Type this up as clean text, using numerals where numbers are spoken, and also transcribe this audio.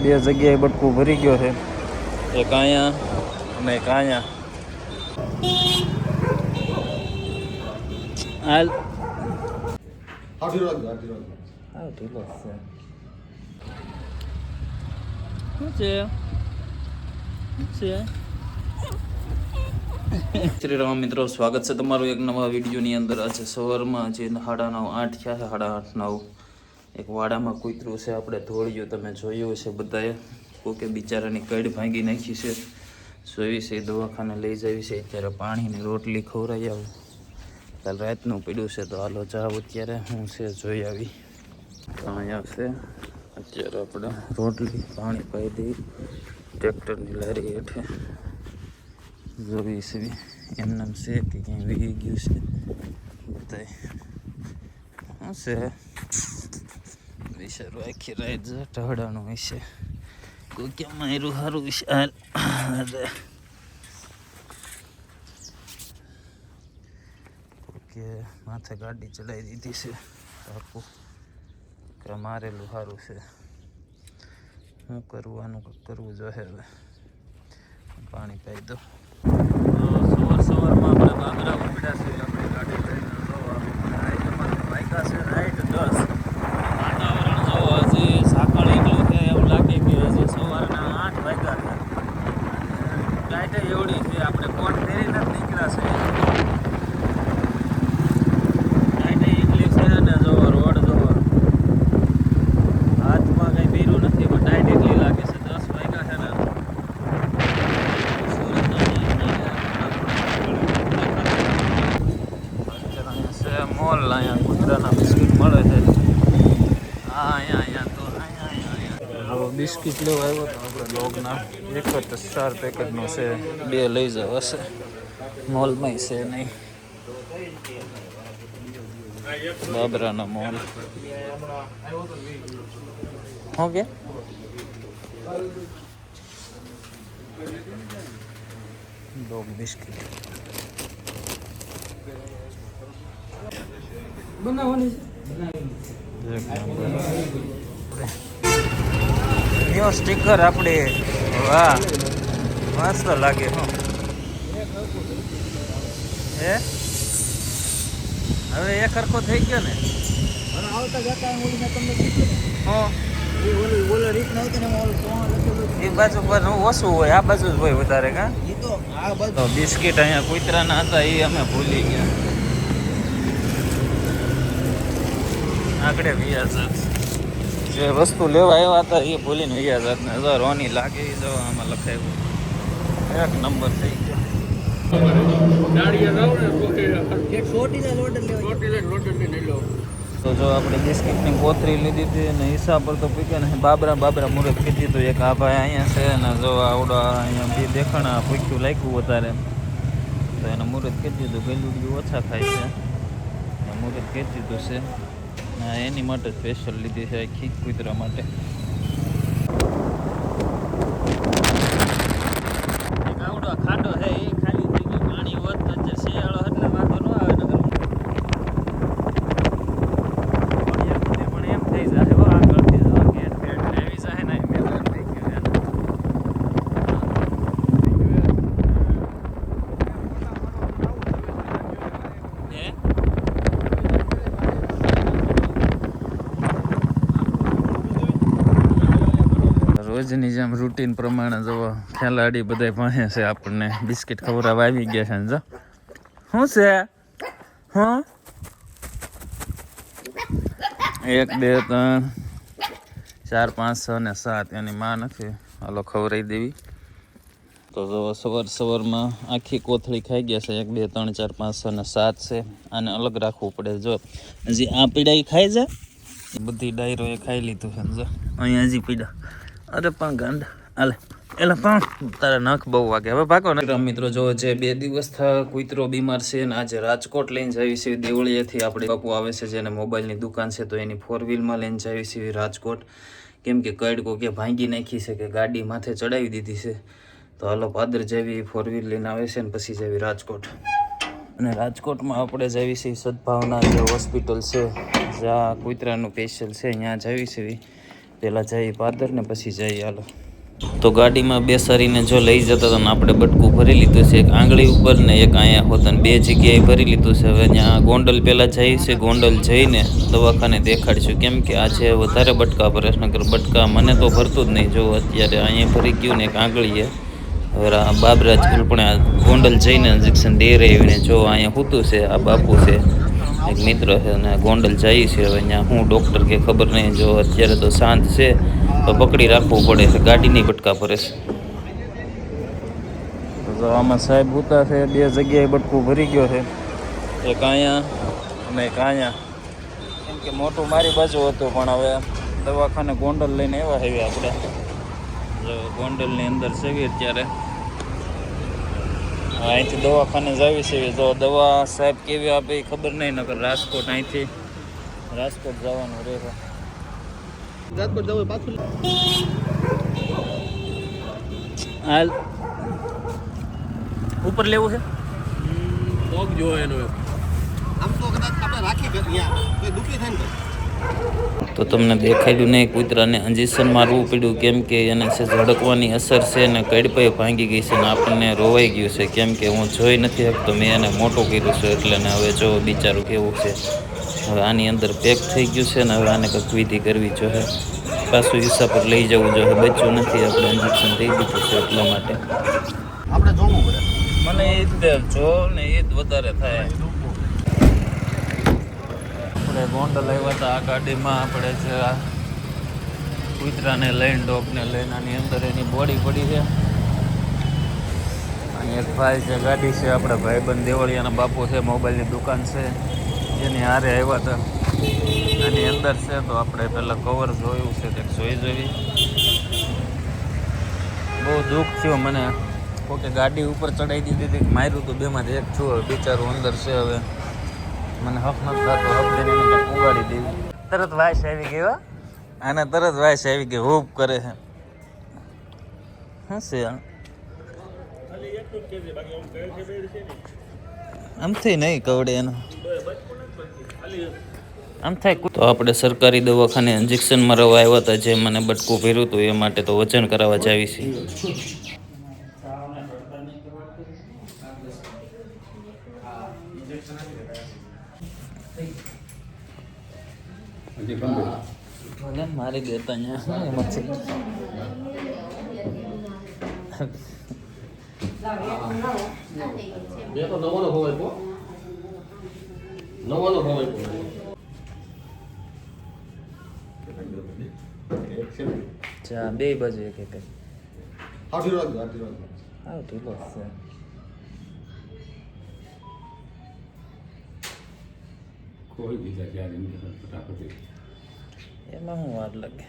બે જગ્યાએ બટકું ભરી ગયો છે, એક અહીંયા અને એક અહીંયા. હાલ ઢીલો છે. શ્રી રામ મિત્રો, સ્વાગત છે તમારું એક નવા વિડીયોની અંદર. આજે સવારમાં જે 8:30 થયા છે, 8:30-9 એક વાડામાં કૂતરું છે, આપણે ધોળિયું તમે જોયું છે બધાએ. કોકે બિચારાની કડ ભાંગી નાખી છે, જોઈ છે, દવાખાને લઈ જવી છે. અત્યારે પાણીની રોટલી ખવડાવી આવું, કાલ રાતનું પડ્યું છે, તો હાલો જાવ અત્યારે હું છે જોઈ આવી. અહીંયા છે અત્યારે આપણે રોટલી પાણી પાઈ દઈ ટ્રેક્ટરની લારી હેઠે. જોઈ છે એમનામ છે કે ક્યાંય વીગી ગયું છે બધાય. શું છે વિચારું આખી રાત ઢહડાનું હશે, કોઈ ક્યાં માર્યું સારું વિશાલ. કે માથે ગાડી ચડાવી દીધી છે, આખું કે મારેલું સારું છે. શું કરવાનું કરવું જોઈએ હવે. પાણી પાઈ દો. સવારમાં આપણે બાબરા ઉપડ્યા છે, આપણી ગાડી લઈને વાગ્યા છે રાઈટ 10. વાતાવરણ જોવો, હજી સાકળ એટલું છે એવું લાગે કે હજી સવારના 8 વાગ્યા છે. લાઈટ એવડી છે, આપણે કોટ ફેરીને જ નીકળ્યા છે. લાઈટ એટલી છે ને, જોવો રોડ જોવો, હાથમાં કંઈ પહેર્યું નથી પણ લાઈટ એટલી લાગે છે. 10 વાગ્યા છે ને. મોલ અહીંયા કૂતરાના બિસ્કિટ મળે છે. હા અહીંયા તો અહીંયા બિસ્કિટ લેવા આવ્યો તો આપણે ડોગના. એક જ 4 પેકેટનો છે, 2 લઈ જાવ હશે. મોલમાં છે નહીં, બાબરાના મોલ. ઓકે ડોગ બિસ્કિટ બનાવવાની છે. સ્ટીકર આપણે વાહ મસ્ત લાગે. હે હવે એક સરખો થઈ ગયો ને. એ બાજુ પર ઓછું હોય, આ બાજુ જ હોય વધારે. કા તો બિસ્કિટ અહીંયા કૂતરાના હતા, એ અમે ભૂલી ગયા. આગળ વ્યાજ જે વસ્તુ લેવા આવ્યા હતા એ ભૂલીને વ્યાજ ને જો રોની લાગે એ જો આમાં લખાયું. એક નંબર થઈ ગયો. તો જો આપણે બિસ્કિટની કોથરી લીધી હતી અને હિસાબ પર તો પૂછ્યા ને બાબરા મુહૂર્ત કીધી હતું. એક આ ભાઈ અહીંયા છે ને, જો આવડા અહીંયા બી દેખાણા પૂછ્યું લાગ્યું વધારે, તો એને મુહૂર્ત કીધી દીધું. ગલુડિયું ઓછા ખાય છે, મુહૂર્ત કીધી દીધું છે. એની માટે સ્પેશિયલ લીધી છે આખી કૂતરા માટે. એક આવડો ખાડો છે, એ ખાલી થઈ ગયો. પાણી વધતું છે, શિયાળો એટલે વાંધો ન આવે. પણ એમ થઈ જાય હો, આગળથી જો ગેટ ફેટ લેવી જાય ને મેદાન થઈ ગયું. રોજની જેમ રૂટીન પ્રમાણે જવો ખેલાડી બધા પાસે છે, આપણને બિસ્કિટ ખવડાવવા આવી ગયા છે ને. જો શું છે? હા 1 2 3 4 5 6 ને 7 એની માં નથી. હાલો ખવડાવી દેવી. તો જો સવારમાં આખી કોથળી ખાઈ ગયા છે. 1 2 3 4 5 6 ને 7 છે. આને અલગ રાખવું પડે. જો હજી આ પીડા એ ખાઈ જાય, બધી ડાયરો એ ખાઈ લીધું છે. જો અહીંયા હજી પીડા. અરે પણ ગાંડા હાલે એટલે પણ તારા નખ બહુ વાગે. હવે ભાગો ને મિત્રો. જો જે 2 દિવસ કૂતરો બીમાર છે ને, આજે રાજકોટ લઈને જાવી છે. દેવળિયાથી આપણે બાપુ આવે છે, જેને મોબાઈલની દુકાન છે, તો એની 4 વ્હીલમાં લઈને જાવી છે રાજકોટ. કેમ કે કડકો કે ભાંગી નાખી છે કે ગાડી માથે ચડાવી દીધી છે. તો હાલો પાદર જેવી 4 વ્હીલ લઈને આવે છે ને પછી જાવી રાજકોટ. અને રાજકોટમાં આપણે જાવી છે સદભાવના જે હોસ્પિટલ છે, જ્યાં કૂતરાનું સ્પેશિયલ છે, ત્યાં જાવી છે. પહેલાં જઈએ પાદર ને પછી જઈએ હાલો. તો ગાડીમાં બેસાડીને જો લઈ જતા હતા ને આપણે બટકું ભરી લીધું છે, એક આંગળી ઉપર ને એક અહીંયા હોતા, બે જગ્યાએ ભરી લીધું છે. હવે ત્યાં ગોંડલ પહેલાં જઈએ છે, ગોંડલ જઈને દવાખાને દેખાડીશું, કેમ કે આજે વધારે બટકા ભરે છે. નકર બટકા મને તો ભરતું જ નહીં. જો અત્યારે અહીંયા ભરી ગયું ને એક આંગળીએ. હવે આ બાબરાજ પણ ગોંડલ જઈને ઇન્જેક્શન દે રહીને જો અહીંયા સૂતું છે. આ બાપુ છે, એક મિત્ર છે, અને ગોંડલ જઈએ છે. હવે અહીંયા હું ડૉક્ટર કે ખબર નહીં, જો અત્યારે તો શાંત છે તો પકડી રાખવું પડે છે, ગાડીની બટકા ભરે છે. તો આમાં સાહેબ ઉતા છે, બે જગ્યાએ બટકું ભરી ગયો છે, એક અહીંયા અને એક અહીંયા. કેમ કે મોટું મારી બાજુ હતું, પણ હવે દવાખાને ગોંડલ લઈને આવ્યા છે આપણે. જો ગોંડલની અંદર સેવી અત્યારે અહીંથી દવાખાને જ આવી છે. તો દવા સાહેબ કેવી આપે એ ખબર નહીં, નકર રાજકોટ અહીંથી રાજકોટ જવાનું રહેશે. રાજકોટ જવું પાછું હાલ ઉપર લેવું છે. પગ જો એનો આમ તો કદાચ આપણે રાખી કોઈ દુખી થાય ને તો તમને દેખાડ્યું નહીં. કૂતરાને ઇન્જેક્શન મારવું પડ્યું, કેમ કે એને છે ઝડકવાની અસર છે ને કડપાઈ ભાંગી ગઈ છે ને આપણને રોવાઈ ગયું છે, કેમ કે હું જોઈ નથી શકતો. મેં એને મોટું કર્યું છે એટલે ને હવે જો બિચારું કેવું છે. હવે આની અંદર પેક થઈ ગયું છે ને હવે આને કંઈક વિધિ કરવી જોઈએ, પાછું હિસ્સા પર લઈ જવું જોઈએ. બચ્યું નથી, આપણે ઇન્જેક્શન દઈ દીધું છે એટલા માટે આપણે જોવું પડે. મને એ જ જો ને એ જ વધારે થાય. આપણે ગોંડલ આવ્યા હતા આ ગાડીમાં. આપણે છે આ કૂતરાને લઈને ડોગને લઈને આની અંદર એની બોડી પડી છે. અહીં એક ભાઈ છે, ગાડી છે, આપણે ભાઈબંધ દેવળિયાના બાપુ છે, મોબાઈલની દુકાન છે, જેની હારે આવ્યા હતા. આની અંદર છે તો આપણે પહેલાં કવર જોયું છે, તે જોઈ જોઈ બહુ દુઃખ થયું મને. કોકે ગાડી ઉપર ચડાવી દીધી હતી, માર્યું તો બેમાંથી એક છું. બિચારું અંદર છે. હવે મને હક નથી થતો, હક દઈને એને કંઈક ઉગાડી દેવી. તરત વાઇસ આવી ગઈ હો, આને તરત વાઇસ આવી ગઈ, હૂપ કરે છે. શું છે આમથી નહીં કવડે એનો આમ થાય. તો આપણે સરકારી દવાખાને ઇન્જેક્શન મારવા આવ્યા હતા, જે મને બટકું ભર્યું હતું એ માટે. તો વજન કરાવવા જાવી છે. મારી દેતા ચા બે બાજુ એક એક કોઈ બીજા ક્યારે ફટાફટ એમાં હું વાર લાગે.